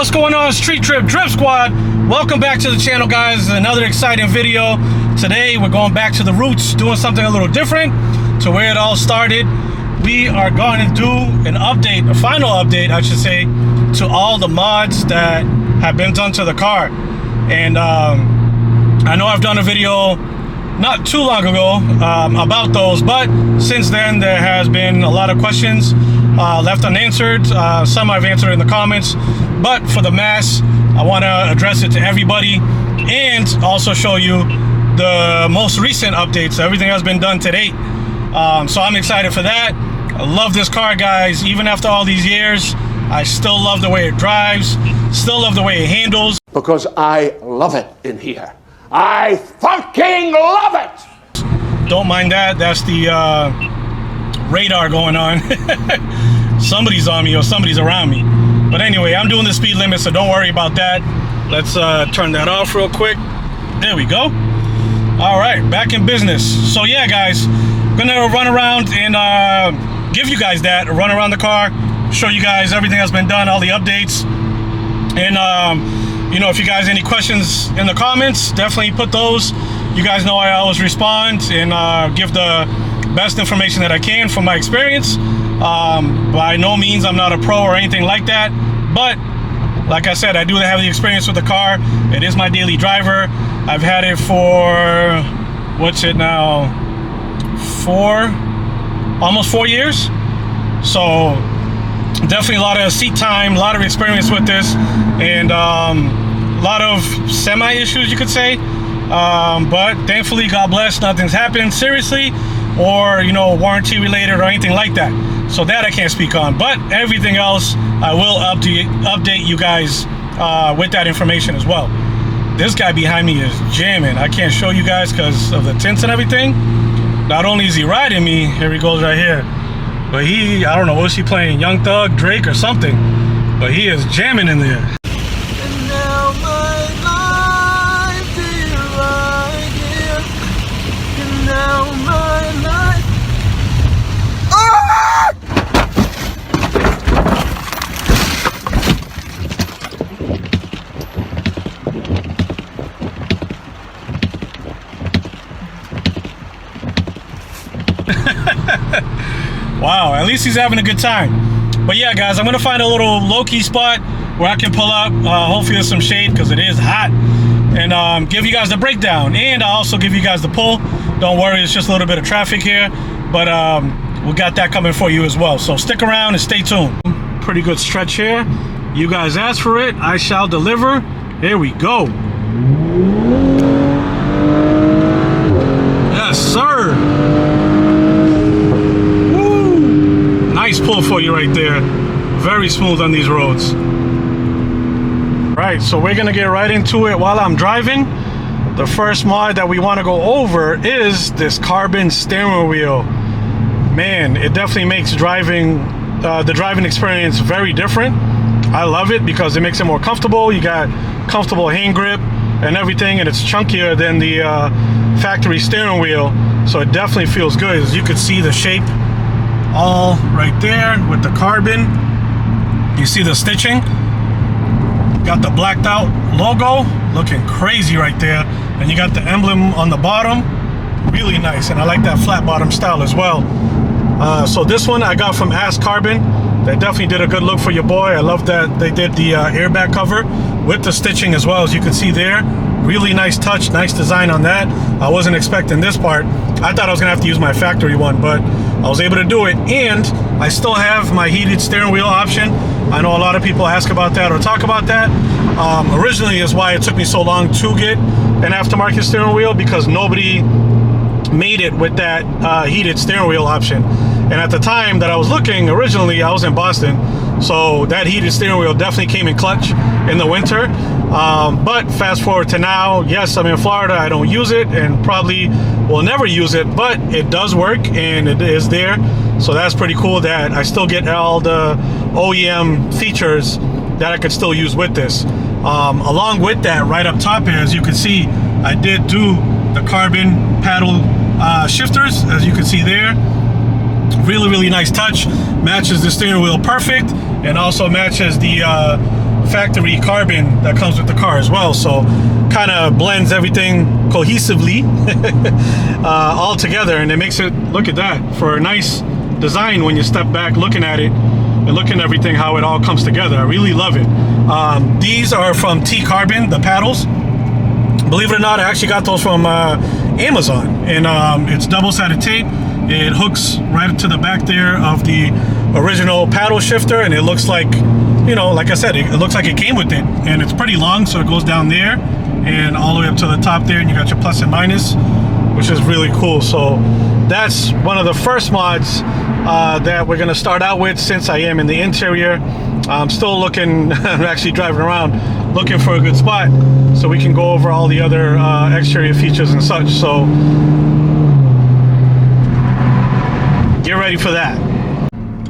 What's going on, Street Trip Drip Squad? Welcome back to the channel, guys. Another exciting video. Today we're going back to the roots, doing something a little different to where it all started. We are going to do an update, a final update I should say, to all the mods that have been done to the car. And I know I've done a video not too long ago about those, but since then there has been a lot of questions left unanswered. Some I've answered in the comments, but for the mass I want to address it to everybody and also show you the most recent updates. Everything has been done to date, so I'm excited for that. I love this car, guys. Even after all these years, I still love the way it drives, still love the way it handles. Because I love it in here. I fucking love it! Don't mind that. That's the radar going on. Somebody's on me or somebody's around me. But anyway, I'm doing the speed limit, so don't worry about that. Let's turn that off real quick. There we go. All right, back in business. So yeah, guys, I'm gonna run around and give you guys that, run around the car, show you guys everything that's been done, all the updates. And you know, if you guys have any questions in the comments, definitely put those. You guys know I always respond and give the best information that I can from my experience. By no means I'm not a pro or anything like that, but like I said, I do have the experience with the car. It is my daily driver. I've had it for, what's it now, almost 4 years. So definitely a lot of seat time, a lot of experience with this, and a lot of semi issues, you could say. But thankfully, God bless, nothing's happened seriously or, you know, warranty related or anything like that. So that I can't speak on, but everything else I will update you guys with that information as well. This guy behind me is jamming. I can't show you guys because of the tints and everything. Not only is he riding me, here he goes right here, but he, I don't know, what's he playing, Young Thug, Drake or something, but he is jamming in there. And now my life is right here. And now my life. Ah! Wow, at least he's having a good time. But yeah, guys, I'm gonna find a little low-key spot where I can pull up, hopefully there's some shade because it is hot, and give you guys the breakdown, and I'll also give you guys the pull. Don't worry, it's just a little bit of traffic here, but we got that coming for you as well, so stick around and stay tuned. Pretty good stretch here. You guys asked for it, I shall deliver. Here we go. Yes, sir. Woo! Nice pull for you right there. Very smooth on these roads. Right, so we're gonna get right into it while I'm driving. The first mod that we want to go over is this carbon steering wheel. Man, it definitely makes driving, the driving experience very different. I love it because it makes it more comfortable. You got comfortable hand grip and everything, and it's chunkier than the factory steering wheel, so it definitely feels good. As you can see the shape all right there with the carbon. You see the stitching, got the blacked out logo looking crazy right there, and you got the emblem on the bottom, really nice. And I like that flat bottom style as well. So this one I got from Ask Carbon. They definitely did a good look for your boy. I love that they did the airbag cover with the stitching as well, as you can see there. Really nice touch, nice design on that. I wasn't expecting this part. I thought I was gonna have to use my factory one, but I was able to do it. And I still have my heated steering wheel option. I know a lot of people ask about that or talk about that. Originally is why it took me so long to get an aftermarket steering wheel, because nobody made it with that heated steering wheel option. And at the time that I was looking, originally I was in Boston, so that heated steering wheel definitely came in clutch in the winter. But fast forward to now, yes, I'm in Florida, I don't use it and probably will never use it, but it does work and it is there. So that's pretty cool that I still get all the OEM features that I could still use with this. Along with that, right up top here, as you can see, I did do the carbon paddle shifters, as you can see there. Really nice touch. Matches the steering wheel perfect, and also matches the factory carbon that comes with the car as well, so kind of blends everything cohesively all together, and it makes it, look at that, for a nice design when you step back looking at it and looking at everything, how it all comes together. I really love it. These are from T Carbon, the paddles. Believe it or not, I actually got those from Amazon, and it's double-sided tape. It hooks right to the back there of the original paddle shifter, and it looks like, you know, like I said, it looks like it came with it, and it's pretty long, so it goes down there and all the way up to the top there, and you got your plus and minus, which is really cool. So that's one of the first mods that we're gonna start out with, since I am in the interior. I'm still looking, I'm actually driving around looking for a good spot so we can go over all the other exterior features and such. So get ready for that.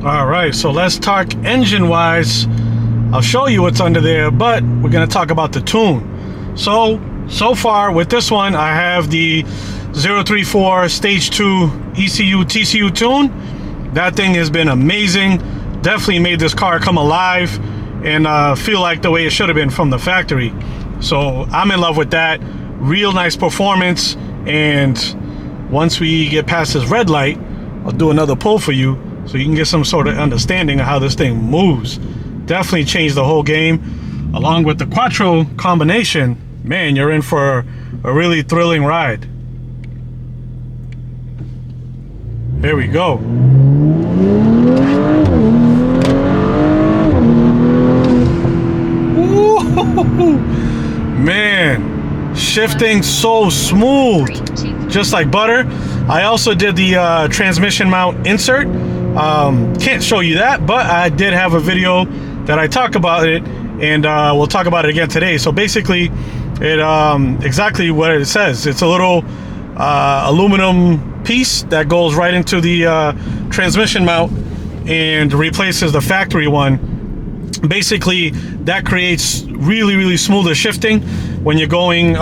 All right, so let's talk engine wise. I'll show you what's under there, but we're gonna talk about the tune. So far with this one, I have the 034 Stage 2 ECU TCU tune. That thing has been amazing. Definitely made this car come alive and feel like the way it should have been from the factory. So I'm in love with that. Real nice performance. And once we get past this red light, I'll do another pull for you so you can get some sort of understanding of how this thing moves. Definitely changed the whole game. Along with the Quattro combination, man, you're in for a really thrilling ride. Here we go. Ooh, man, shifting so smooth, just like butter. I also did the transmission mount insert. Can't show you that, but I did have a video that I talk about it, and we'll talk about it again today. So basically, it exactly what it says. It's a little aluminum piece that goes right into the transmission mount and replaces the factory one. Basically, that creates really smoother shifting when you're going,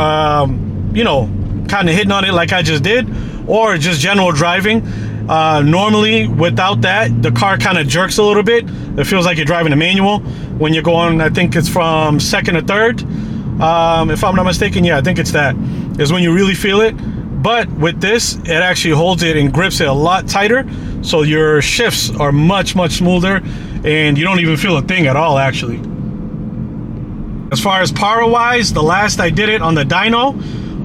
you know, kind of hitting on it like I just did, or just general driving. Normally, without that, the car kind of jerks a little bit. It feels like you're driving a manual when you're going, I think it's from second to third. If I'm not mistaken, yeah, I think it's that, is when you really feel it. But with this, it actually holds it and grips it a lot tighter, so your shifts are much smoother, and you don't even feel a thing at all, actually. As far as power wise, the last I did it on the dyno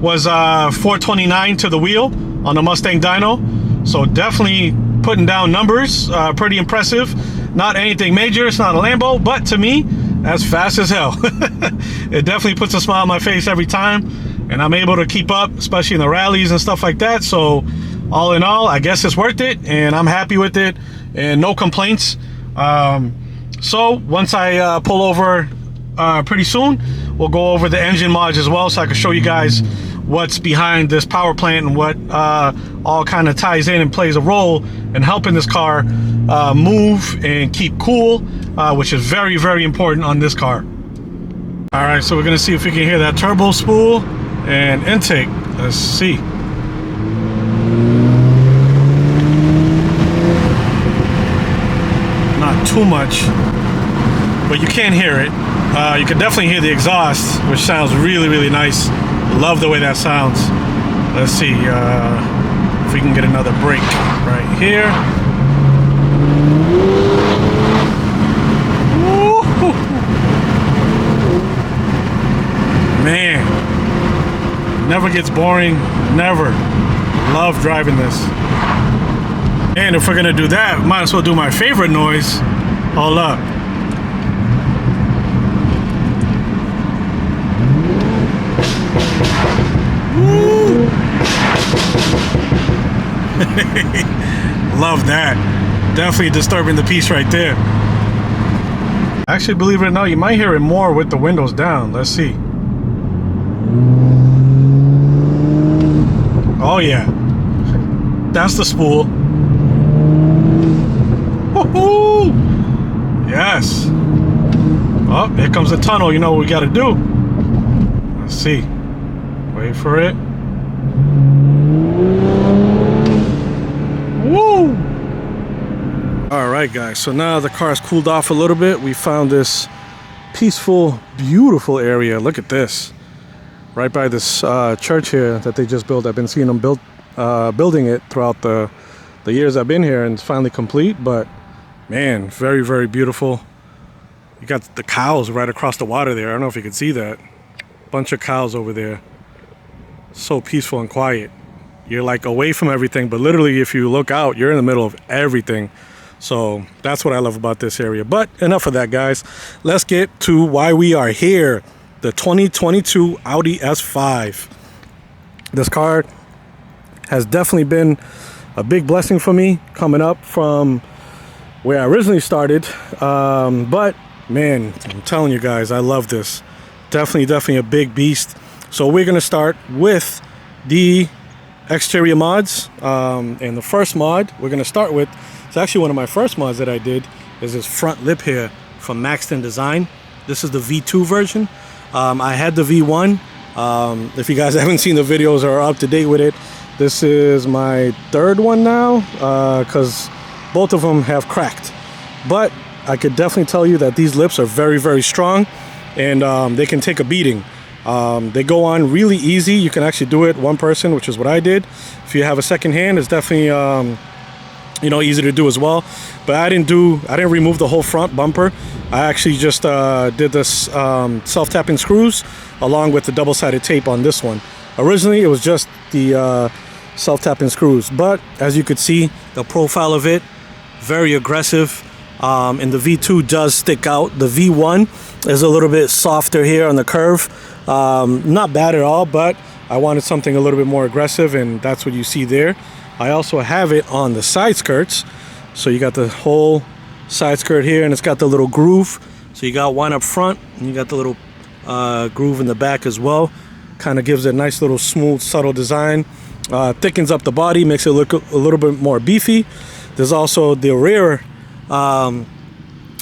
was 429 to the wheel on the Mustang dyno. So definitely putting down numbers, pretty impressive. Not anything major, it's not a Lambo, but to me, that's fast as hell. It definitely puts a smile on my face every time, and I'm able to keep up, especially in the rallies and stuff like that. So all in all, I guess it's worth it, and I'm happy with it, and no complaints. So once I pull over pretty soon, we'll go over the engine mods as well, so I can show you guys what's behind this power plant and what all kind of ties in and plays a role in helping this car move and keep cool, which is very important on this car. All right, so we're gonna see if we can hear that turbo spool and intake. Let's see. Not too much, but you can hear it. You can definitely hear the exhaust, which sounds really nice. Love the way that sounds. Let's see if we can get another break right here. Woo-hoo. Man, never gets boring, never. Love driving this. And if we're gonna do that, might as well do my favorite noise. Hold up. Love that. Definitely disturbing the peace right there. Actually, believe it or not, you might hear it more with the windows down. Let's see. Oh yeah, that's the spool. Woohoo! Yes. Oh, here comes the tunnel. You know what we got to do. Let's see. Wait for it. Woo! All right, guys. So now the car's cooled off a little bit. We found this peaceful, beautiful area. Look at this. Right by this church here that they just built. I've been seeing them building it throughout the years I've been here, and it's finally complete. But man, very, very beautiful. You got the cows right across the water there. I don't know if you can see that. Bunch of cows over there. So peaceful and quiet. You're like away from everything, but literally if you look out, you're in the middle of everything. So that's what I love about this area. But enough of that, guys. Let's get to why we are here. The 2022 Audi S5. This car has definitely been a big blessing for me coming up from where I originally started. But man, I'm telling you guys, I love this. Definitely a big beast. So we're gonna start with the exterior mods, and the first mod we're gonna start with, it's actually one of my first mods that I did, is this front lip here from Maxton Design. This is the V2 version. I had the V1. If you guys haven't seen the videos or are up to date with it, this is my third one now, because both of them have cracked. But I could definitely tell you that these lips are very, very strong, and they can take a beating. They go on really easy. You can actually do it one person, which is what I did. If you have a second hand, it's definitely easy to do as well. But I didn't remove the whole front bumper. I actually just did this self-tapping screws along with the double-sided tape on this one. Originally it was just the self-tapping screws, but as you could see, the profile of it, very aggressive. And the V2 does stick out. The V1 is a little bit softer here on the curve. Not bad at all, but I wanted something a little bit more aggressive, and that's what you see there. I also have it on the side skirts. So you got the whole side skirt here, and it's got the little groove. So you got one up front, and you got the little groove in the back as well. Kind of gives it a nice little smooth, subtle design. Thickens up the body, makes it look a little bit more beefy. There's also the rear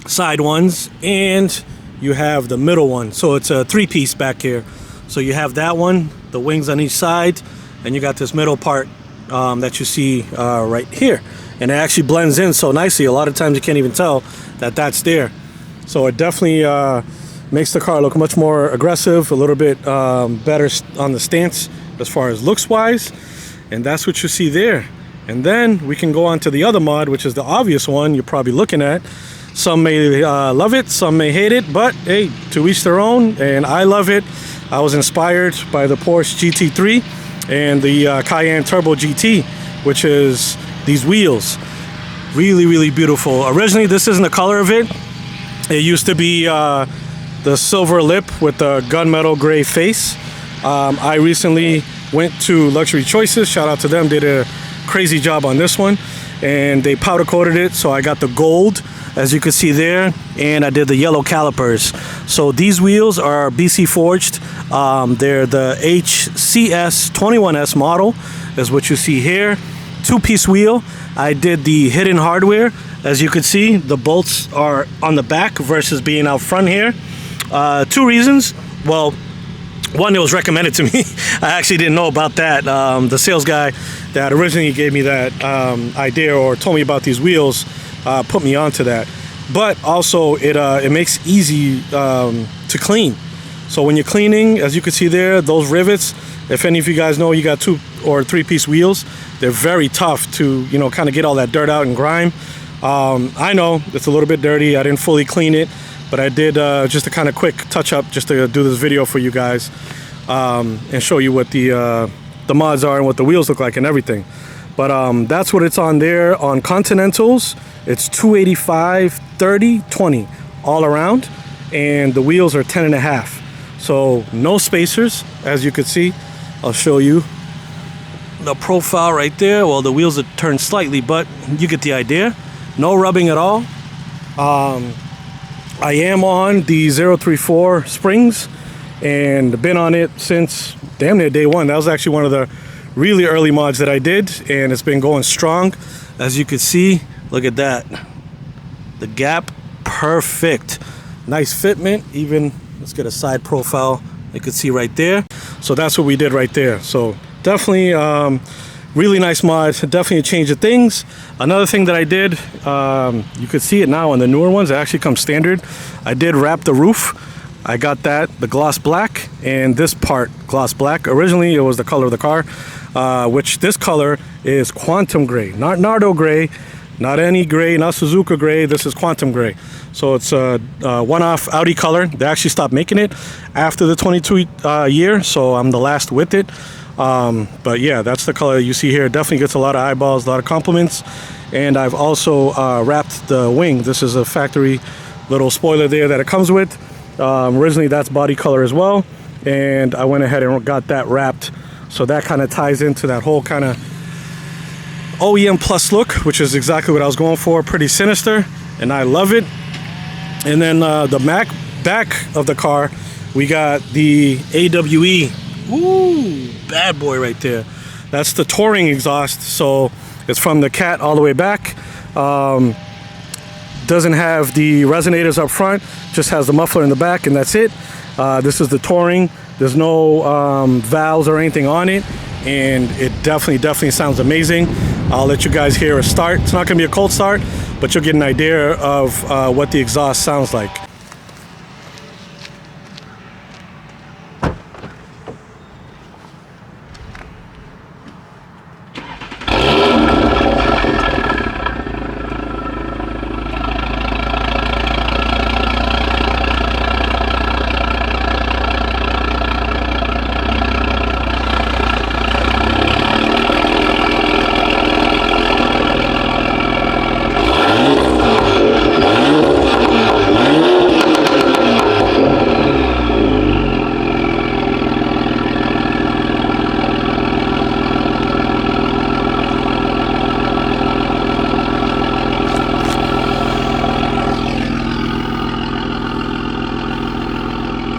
side ones, and you have the middle one. So it's a three-piece back here. So you have that one, the wings on each side, and you got this middle part that you see right here. And it actually blends in so nicely. A lot of times you can't even tell that that's there. So it definitely makes the car look much more aggressive, a little bit better on the stance as far as looks wise. And that's what you see there. And then we can go on to the other mod, which is the obvious one you're probably looking at. Some may love it, some may hate it, but hey, to each their own, and I love it. I was inspired by the Porsche GT3 and the Cayenne Turbo GT, which is these wheels. Really, really beautiful. Originally, this isn't the color of it. It used to be the silver lip with the gunmetal gray face. I recently went to Luxury Choices, shout out to them, did a crazy job on this one, and they powder coated it, so I got the gold, as you can see there, and I did the yellow calipers. So these wheels are BC forged. They're the HCS 21S model, is what you see here. Two-piece wheel. I did the hidden hardware. As you can see, the bolts are on the back versus being out front here. Two reasons. Well, one, it was recommended to me. I actually didn't know about that. The sales guy that originally gave me that idea or told me about these wheels put me onto that. But also it makes easy to clean. So when you're cleaning, as you can see there, those rivets, if any of you guys know, you got 2 or 3-piece wheels, they're very tough to, kind of get all that dirt out and grime. I know it's a little bit dirty. I didn't fully clean it, but I did just a kind of quick touch up just to do this video for you guys and show you what the mods are and what the wheels look like and everything. But that's what it's on there. On Continentals, it's 285, 30, 20 all around, and the wheels are 10.5. So no spacers, as you can see. I'll show you the profile right there. Well, the wheels are turned slightly, but you get the idea. No rubbing at all. I am on the 034 springs and been on it since damn near day one. That was actually one of the really early mods that I did, and it's been going strong. As you can see, look at that. The gap, perfect. Nice fitment. Even, let's get a side profile. You can see right there. So that's what we did right there. So definitely Really nice mod, definitely a change of things. Another thing that I did, you could see it now on the newer ones, it actually comes standard. I did wrap the roof. I got that, the gloss black, and this part gloss black. Originally it was the color of the car, which this color is quantum gray, not Nardo gray, not any gray, not Suzuka gray. This is quantum gray. So it's a one-off Audi color. They actually stopped making it after the 22 year, so I'm the last with it. But yeah, that's the color you see here. It definitely gets a lot of eyeballs, a lot of compliments. And I've also wrapped the wing. This is a factory little spoiler there that it comes with. Originally that's body color as well, and I went ahead and got that wrapped, so that kind of ties into that whole kind of OEM plus look, which is exactly what I was going for. Pretty sinister, and I love it. And then the back of the car, we got the AWE. Ooh, bad boy right there. That's the touring exhaust, so it's from the cat all the way back. Doesn't have the resonators up front, just has the muffler in the back, and that's it. This is the touring. There's no valves or anything on it, and it definitely sounds amazing. I'll let you guys hear a start. It's not gonna be a cold start, but you'll get an idea of what the exhaust sounds like.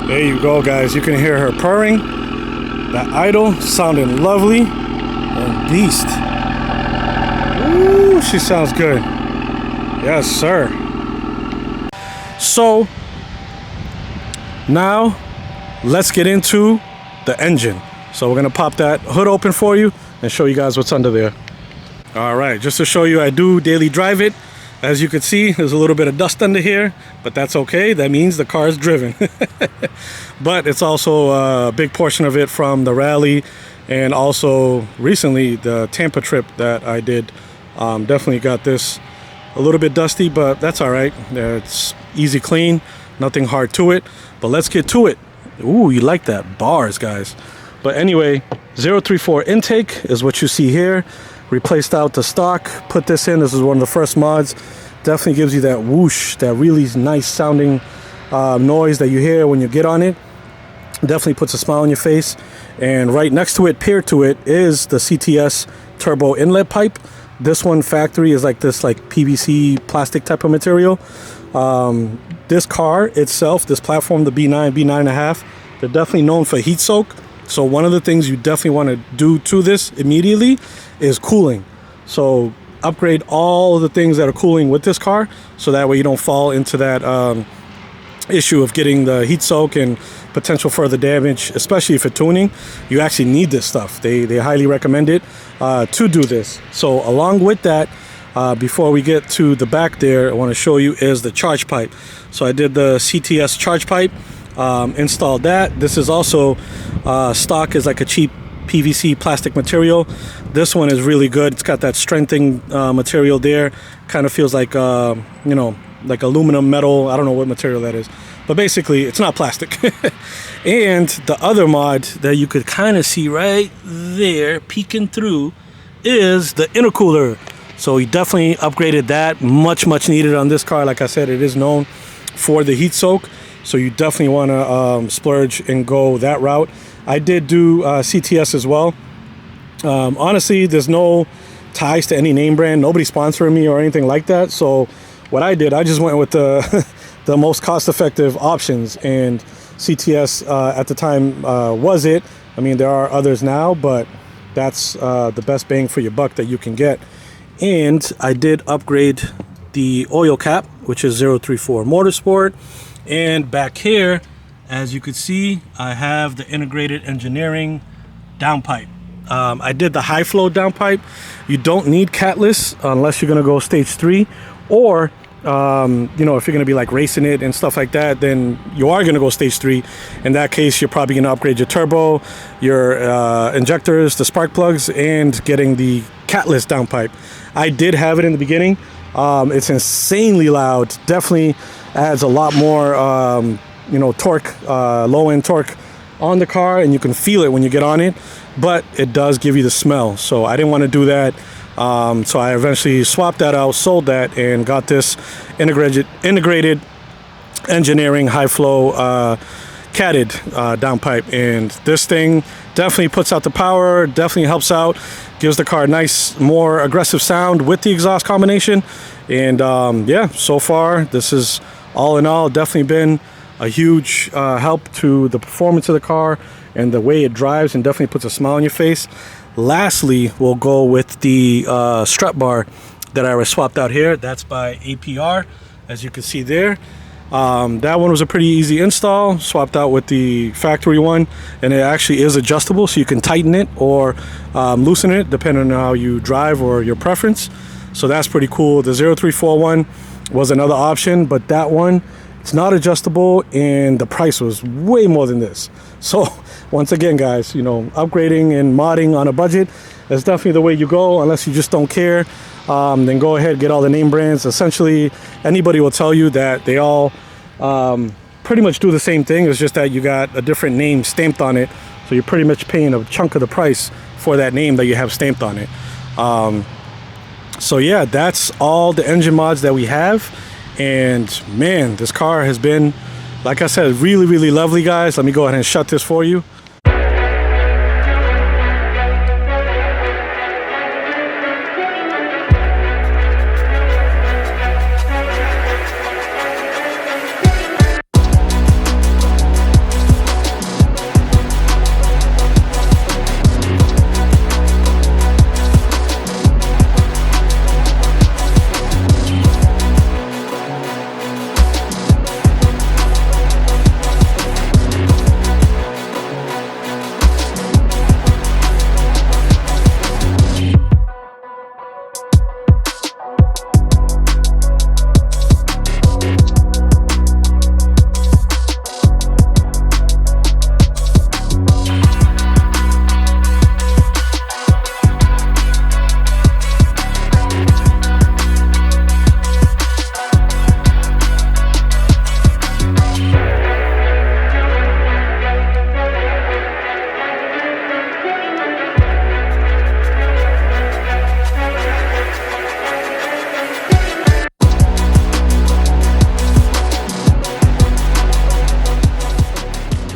There you go, guys. You can hear her purring. That idle sounding lovely and beast. Ooh, she sounds good. Yes, sir. So now let's get into the engine. So we're gonna pop that hood open for you and show you guys what's under there. All right, just to show you, I do daily drive it. As you can see, there's a little bit of dust under here, but that's okay. That means the car is driven. But it's also a big portion of it from the rally, and also recently the Tampa trip that I did. Definitely got this a little bit dusty, but that's all right. It's easy clean, nothing hard to it. But let's get to it. Ooh, you like that, bars, guys. But anyway, 034 intake is what you see here. Replaced out the stock, put this in. This is one of the first mods. Definitely gives you that whoosh, that really nice sounding noise that you hear when you get on it. Definitely puts a smile on your face. And right next to it, paired to it, is the CTS turbo inlet pipe. This one factory is like this PVC plastic type of material. This car itself, this platform, the B9, B9.5, they're definitely known for heat soak. So one of the things you definitely want to do to this immediately is cooling. So upgrade all of the things that are cooling with this car, so that way you don't fall into that issue of getting the heat soak and potential further damage, especially if you're tuning. You actually need this stuff. They highly recommend it to do this. So along with that, before we get to the back there, I want to show you is the charge pipe. So I did the CTS charge pipe, installed that. This is also stock, is like a cheap PVC plastic material. This one is really good. It's got that strengthening material there. Kind of feels like you know, like aluminum metal. I don't know what material that is, but basically it's not plastic. And the other mod that you could kind of see right there peeking through is the intercooler. So we definitely upgraded that. Much needed on this car. Like I said, it is known for the heat soak, so you definitely want to splurge and go that route. I did do CTS as well. Honestly, there's no ties to any name brand. Nobody's sponsoring me or anything like that. So what I did, I just went with the the most cost-effective options, and CTS at the time was it. I mean, there are others now, but that's the best bang for your buck that you can get. And I did upgrade the oil cap, which is 034 Motorsport. And back here, as you can see, I have the integrated engineering downpipe. I did the high flow downpipe. You don't need catless unless you're gonna go stage 3, or you know, if you're gonna be like racing it and stuff like that, then you are gonna go stage 3. In that case, you're probably gonna upgrade your turbo, your injectors, the spark plugs, and getting the catless downpipe. I did have it in the beginning. It's insanely loud. Definitely adds a lot more, you know, torque, low end torque on the car, and you can feel it when you get on it. But it does give you the smell, so I didn't want to do that. So I eventually swapped that out, sold that, and got this integrated engineering high flow catted downpipe. And this thing definitely puts out the power, definitely helps out, gives the car a nice, more aggressive sound with the exhaust combination. And yeah, so far this is all in all definitely been a huge help to the performance of the car and the way it drives, and definitely puts a smile on your face. Lastly, we'll go with the strut bar that I swapped out here. That's by APR, as you can see there. That one was a pretty easy install. Swapped out with the factory one, and it actually is adjustable, so you can tighten it or loosen it depending on how you drive or your preference. So that's pretty cool. The 0341 was another option, but that one, it's not adjustable, and the price was way more than this. So once again, guys, you know, upgrading and modding on a budget is definitely the way you go, unless you just don't care. Then go ahead, get all the name brands. Essentially, anybody will tell you that they all pretty much do the same thing. It's just that you got a different name stamped on it. So you're pretty much paying a chunk of the price for that name that you have stamped on it. So yeah, that's all the engine mods that we have. And man, this car has been, like I said, really, really lovely, guys. Let me go ahead and shut this for you.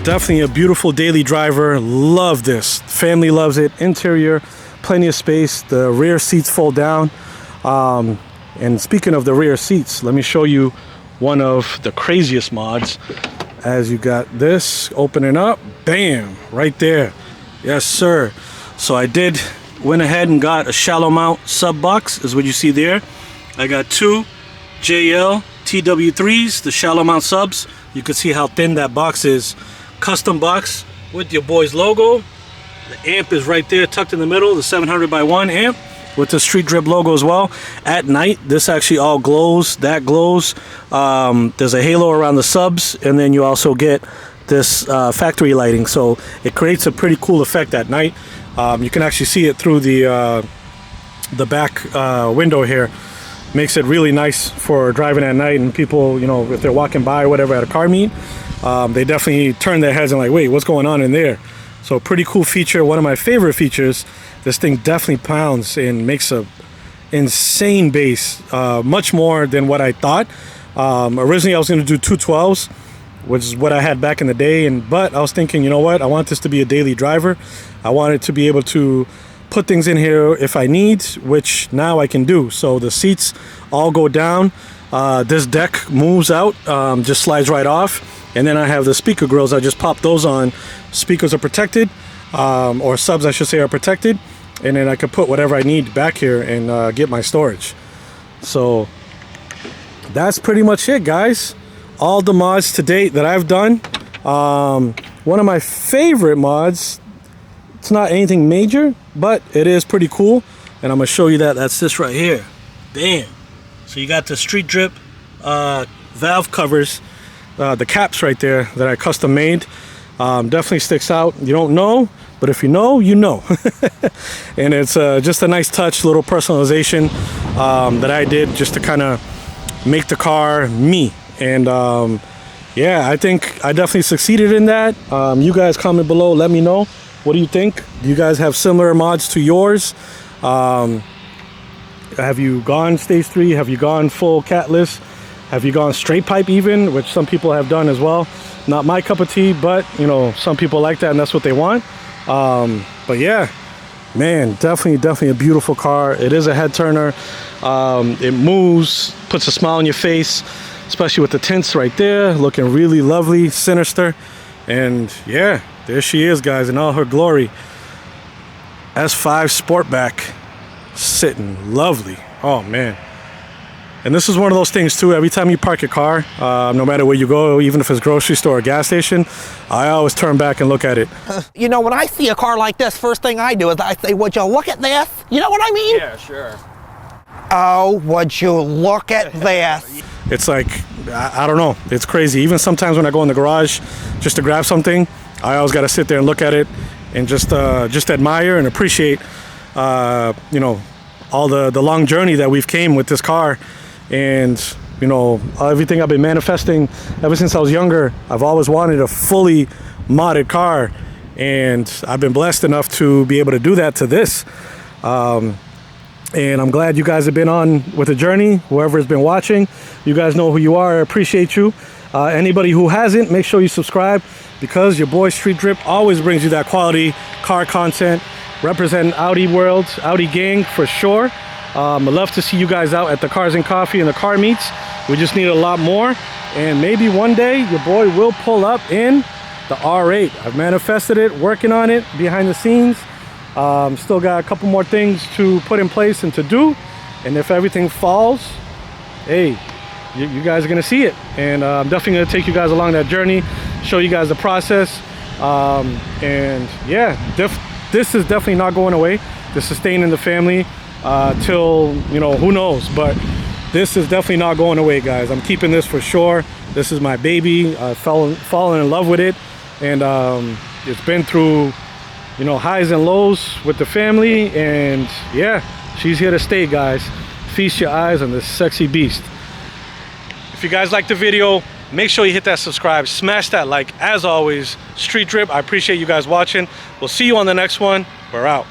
Definitely a beautiful daily driver. Love this. Family loves it. Interior, plenty of space. The rear seats fold down. And speaking of the rear seats, let me show you one of the craziest mods. As you got this opening up, bam, right there. Yes, sir. So I went ahead and got a shallow mount sub box, is what you see there. I got two JL TW3s, the shallow mount subs. You can see how thin that box is. Custom box with your boy's logo. The amp is right there tucked in the middle, the 700x1 amp with the Street Drip logo as well. At night, this actually all glows. That glows. There's a halo around the subs, and then you also get this factory lighting, so it creates a pretty cool effect at night. You can actually see it through the back window here. Makes it really nice for driving at night, and people, you know, if they're walking by or whatever at a car meet, they definitely turn their heads and like, wait, what's going on in there? So pretty cool feature. One of my favorite features. This thing definitely pounds and makes a insane bass, much more than what I thought. Originally I was going to do 212s, which is what I had back in the day, but I was thinking, you know what, I want this to be a daily driver. I want it to be able to put things in here if I need, which now I can do. So the seats all go down. This deck moves out, just slides right off. And then I have the speaker grills. I just pop those on. Speakers are protected, or subs I should say are protected. And then I can put whatever I need back here and get my storage. So that's pretty much it, guys. All the mods to date that I've done. One of my favorite mods It's not anything major, but it is pretty cool. And I'm gonna show you that. That's this right here. Damn. So you got the Street Drip valve covers, the caps right there that I custom made. Definitely sticks out. You don't know, but if you know, you know. And it's just a nice touch, little personalization that I did just to kind of make the car me. And yeah, I think I definitely succeeded in that. You guys comment below, let me know. What do you think? Do you guys have similar mods to yours? Have you gone stage 3? Have you gone full catless? Have you gone straight pipe even, which some people have done as well? Not my cup of tea, but you know, some people like that and that's what they want. But yeah, man, definitely a beautiful car. It is a head turner. It moves, puts a smile on your face, especially with the tints right there, looking really lovely, sinister. And yeah, there she is, guys, in all her glory. S5 Sportback, sitting lovely. Oh man. And this is one of those things too, every time you park your car, no matter where you go, even if it's grocery store or gas station, I always turn back and look at it. You know, when I see a car like this, first thing I do is I say, would you look at this? You know what I mean? Yeah, sure. Oh, would you look at this? It's like, I don't know, it's crazy. Even sometimes when I go in the garage just to grab something, I always got to sit there and look at it and just admire and appreciate, you know, all the long journey that we've came with this car. And you know, everything I've been manifesting ever since I was younger, I've always wanted a fully modded car, and I've been blessed enough to be able to do that to this. And I'm glad you guys have been on with the journey. Whoever has been watching, you guys know who you are. I appreciate you. Anybody who hasn't, make sure you subscribe, because your boy Street Drip always brings you that quality car content, representing Audi world, Audi gang for sure. I'd love to see you guys out at the Cars and Coffee and the car meets. We just need a lot more, and maybe one day your boy will pull up in the R8. I've manifested it, working on it behind the scenes. Still got a couple more things to put in place and to do, and if everything falls, hey, you guys are gonna see it. And I'm definitely gonna take you guys along that journey, show you guys the process. And yeah, this is definitely not going away. This is staying in the family till, you know, who knows, but this is definitely not going away, guys. I'm keeping this for sure. This is my baby. I fallen in love with it, and it's been through, you know, highs and lows with the family, and yeah, she's here to stay, guys. Feast your eyes on this sexy beast. If you guys like the video, make sure you hit that subscribe, smash that like. As always, Street Drip, I appreciate you guys watching. We'll see you on the next one. We're out.